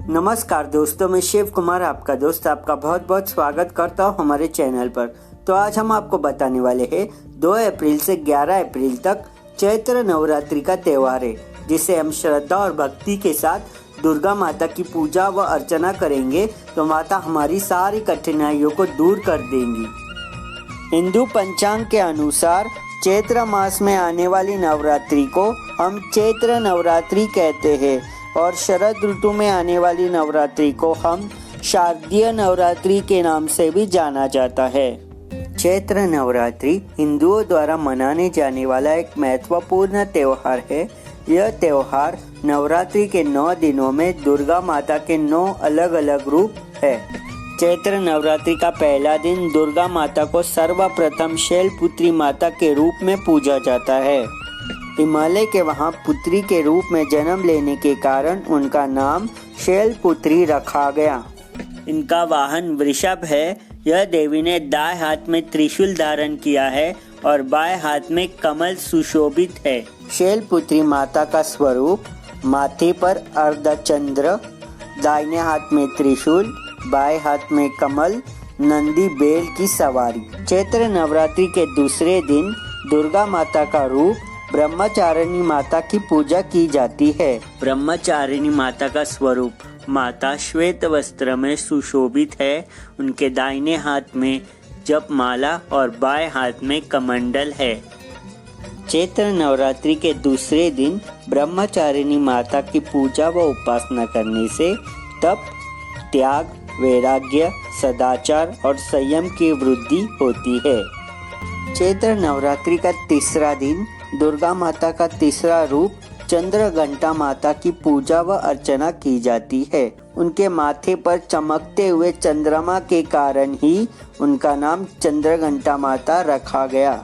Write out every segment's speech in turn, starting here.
नमस्कार दोस्तों, मैं शिव कुमार आपका दोस्त आपका बहुत बहुत स्वागत करता हूँ हमारे चैनल पर। तो आज हम आपको बताने वाले हैं 2 अप्रैल से 11 अप्रैल तक चैत्र नवरात्रि का त्यौहार है, जिसे हम श्रद्धा और भक्ति के साथ दुर्गा माता की पूजा व अर्चना करेंगे तो माता हमारी सारी कठिनाइयों को दूर कर देंगी। हिंदू पंचांग के अनुसार चैत्र मास में आने वाली नवरात्रि को हम चैत्र नवरात्रि कहते हैं और शरद ऋतु में आने वाली नवरात्रि को हम शारदीय नवरात्रि के नाम से भी जाना जाता है। चैत्र नवरात्रि हिंदुओं द्वारा मनाने जाने वाला एक महत्वपूर्ण त्योहार है। यह त्योहार नवरात्रि के 9 दिनों में दुर्गा माता के 9 अलग अलग रूप है। चैत्र नवरात्रि का पहला दिन दुर्गा माता को सर्वप्रथम शैलपुत्री माता के रूप में पूजा जाता है। हिमालय के वहां पुत्री के रूप में जन्म लेने के कारण उनका नाम शैलपुत्री रखा गया। इनका वाहन वृषभ है। यह देवी ने दाएं हाथ में त्रिशूल धारण किया है और बाएं हाथ में कमल सुशोभित है। शैलपुत्री माता का स्वरूप माथे पर अर्धचंद्र, दाहिने हाथ में त्रिशूल, बाएं हाथ में कमल, नंदी बैल की सवारी। चैत्र नवरात्रि के दूसरे दिन दुर्गा माता का रूप ब्रह्मचारिणी माता की पूजा की जाती है। ब्रह्मचारिणी माता का स्वरूप माता श्वेत वस्त्र में सुशोभित है। उनके दाहिने हाथ में जप माला और बाएं हाथ में कमंडल है। चैत्र नवरात्रि के दूसरे दिन ब्रह्मचारिणी माता की पूजा व उपासना करने से तप, त्याग, वैराग्य, सदाचार और संयम की वृद्धि होती है। चैत्र नवरात्रि का तीसरा दिन दुर्गा माता का तीसरा रूप चंद्रघंटा माता की पूजा व अर्चना की जाती है। उनके माथे पर चमकते हुए चंद्रमा के कारण ही उनका नाम चंद्रघंटा माता रखा गया।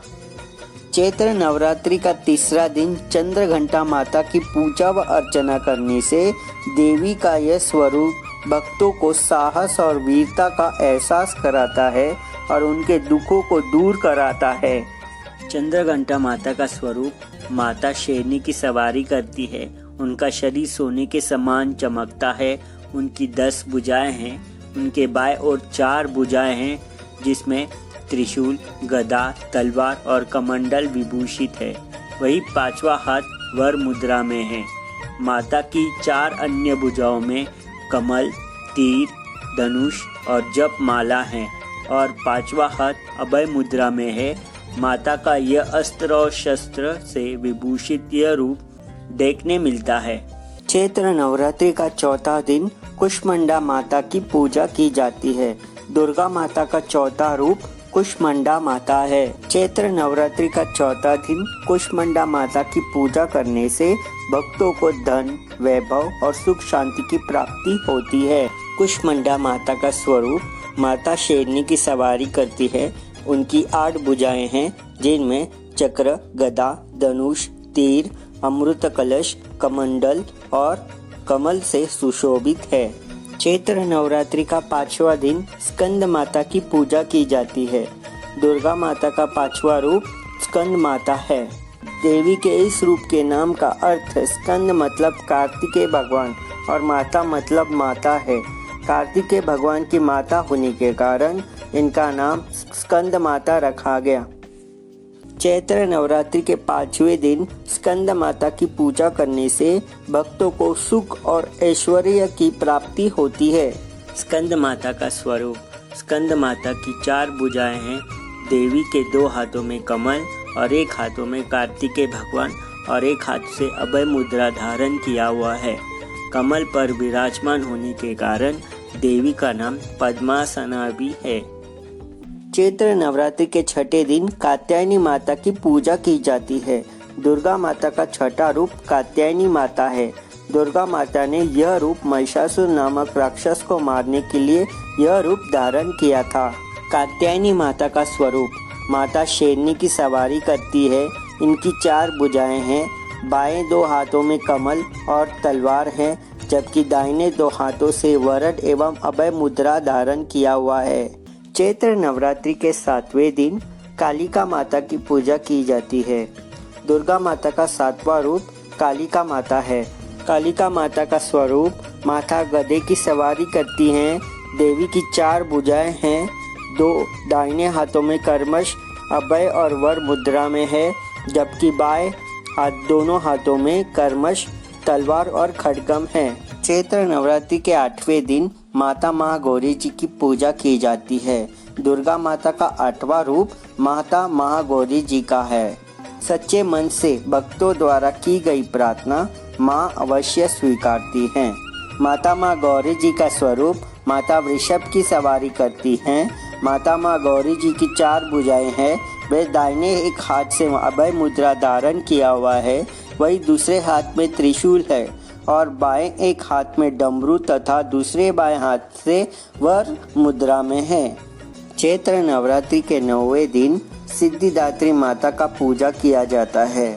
चैत्र नवरात्रि का तीसरा दिन चंद्रघंटा माता की पूजा व अर्चना करने से देवी का यह स्वरूप भक्तों को साहस और वीरता का एहसास कराता है और उनके दुखों को दूर कराता है। चंद्रघंटा माता का स्वरूप माता शेरनी की सवारी करती है। उनका शरीर सोने के समान चमकता है। उनकी 10 भुजाएं हैं। उनके बाएं ओर 4 भुजाएं हैं, जिसमें त्रिशूल, गदा, तलवार और कमंडल विभूषित है। वही 5वां हाथ वर मुद्रा में है। माता की 4 अन्य भुजाओं में कमल, तीर, धनुष और जप माला है और 5वां हाथ अभय मुद्रा में है। माता का यह अस्त्र और शस्त्र से विभूषित यह रूप देखने मिलता है। चैत्र नवरात्रि का चौथा दिन कुष्मांडा माता की पूजा की जाती है। दुर्गा माता का चौथा रूप कुष्मांडा माता है। चैत्र नवरात्रि का चौथा दिन कुष्मांडा माता की पूजा करने से भक्तों को धन, वैभव और सुख शांति की प्राप्ति होती है। कुष्मांडा माता का स्वरूप माता शेरनी की सवारी करती है। उनकी 8 भुजाएं हैं, जिनमें चक्र, गदा, धनुष, तीर, अमृत कलश, कमंडल और कमल से सुशोभित है। चैत्र नवरात्रि का 5वां दिन स्कंद माता की पूजा की जाती है। दुर्गा माता का 5वां रूप स्कंद माता है। देवी के इस रूप के नाम का अर्थ स्कंद मतलब कार्तिकेय भगवान और माता मतलब माता है। कार्तिकेय भगवान की माता होने के कारण इनका नाम स्कंद माता रखा गया। चैत्र नवरात्रि के 5वें दिन स्कंद माता की पूजा करने से भक्तों को सुख और ऐश्वर्य की प्राप्ति होती है। स्कंद माता का स्वरूप स्कंद माता की 4 भुजाएं हैं। देवी के 2 हाथों में कमल और 1 हाथों में कार्तिकेय भगवान और 1 हाथ से अभय मुद्रा धारण किया हुआ है। कमल पर विराजमान होने के कारण देवी का नाम पद्मासना भी है। चैत्र नवरात्रि के 6ठे दिन कात्यायनी माता की पूजा की जाती है। दुर्गा माता का 6ठा रूप कात्यायनी माता है। दुर्गा माता ने यह रूप महिषासुर नामक राक्षस को मारने के लिए यह रूप धारण किया था। कात्यायनी माता का स्वरूप माता शेरनी की सवारी करती है। इनकी 4 भुजाएं हैं। बाएं 2 हाथों में कमल और तलवार है, जबकि दाहिने 2 हाथों से वरद एवं अभय मुद्रा धारण किया हुआ है। चैत्र नवरात्रि के 7वें दिन कालिका माता की पूजा की जाती है। दुर्गा माता का 7वां रूप कालिका माता है। कालिका माता का स्वरूप, माता गधे की सवारी करती हैं। देवी की 4 भुजाएं हैं। 2 दाहिने हाथों में कर्मश, अभय और वर मुद्रा में है, जबकि बाएं हाथ दोनों हाथों में कर्मश, तलवार और खड्गम है। चैत्र नवरात्रि के 8वें दिन माता महागौरी जी की पूजा की जाती है। दुर्गा माता का 8वां रूप माता महागौरी जी का है। सच्चे मन से भक्तों द्वारा की गई प्रार्थना माँ अवश्य स्वीकारती हैं। माता माँ गौरी जी का स्वरूप, माता वृषभ की सवारी करती हैं। माता माँ गौरी जी की 4 भुजाएं हैं। वे दाहिने एक हाथ से अभय मुद्रा धारण किया हुआ है, वही दूसरे हाथ में त्रिशूल है और बाएं एक हाथ में डमरू तथा दूसरे बाएं हाथ से वर मुद्रा में है। चैत्र नवरात्रि के 9वें दिन सिद्धिदात्री माता का पूजा किया जाता है।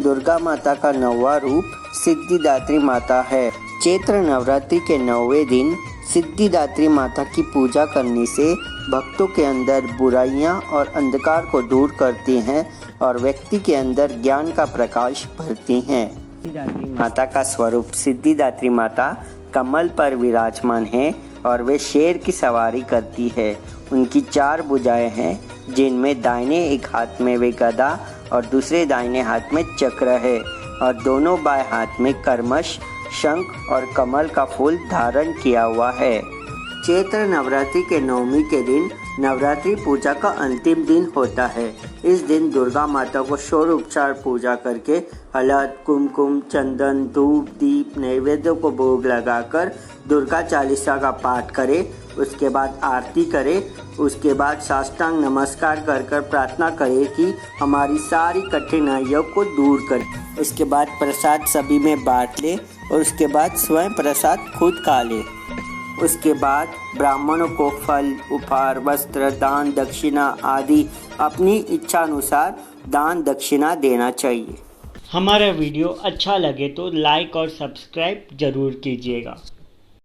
दुर्गा माता का 9वां रूप सिद्धिदात्री माता है। चैत्र नवरात्रि के 9वें दिन सिद्धिदात्री माता की पूजा करने से भक्तों के अंदर बुराइयां और अंधकार को दूर करती हैं और व्यक्ति के अंदर ज्ञान का प्रकाश भरती हैं। सिद्धिदात्री माता का स्वरूप, सिद्धिदात्री माता कमल पर विराजमान है और वे शेर की सवारी करती है। उनकी 4 भुजाएं हैं, जिनमें दाहिने एक हाथ में वे गदा और दूसरे दाहिने हाथ में चक्र है और दोनों बाएं हाथ में कर्मश, शंख और कमल का फूल धारण किया हुआ है। चैत्र नवरात्रि के 9वीं के दिन नवरात्रि पूजा का अंतिम दिन होता है। इस दिन दुर्गा माता को षोडशोपचार पूजा करके हलद, कुमकुम, चंदन, धूप, दीप, नैवेद्य को भोग लगाकर दुर्गा चालीसा का पाठ करें। उसके बाद आरती करें। उसके बाद साष्टांग नमस्कार कर प्रार्थना करें कि हमारी सारी कठिनाइयों को दूर करें। उसके बाद प्रसाद सभी में बांट ले और उसके बाद स्वयं प्रसाद खुद खा ले। उसके बाद ब्राह्मणों को फल, उपहार, वस्त्र, दान, दक्षिणा आदि अपनी इच्छा अनुसार दान दक्षिणा देना चाहिए। हमारा वीडियो अच्छा लगे तो लाइक और सब्सक्राइब जरूर कीजिएगा।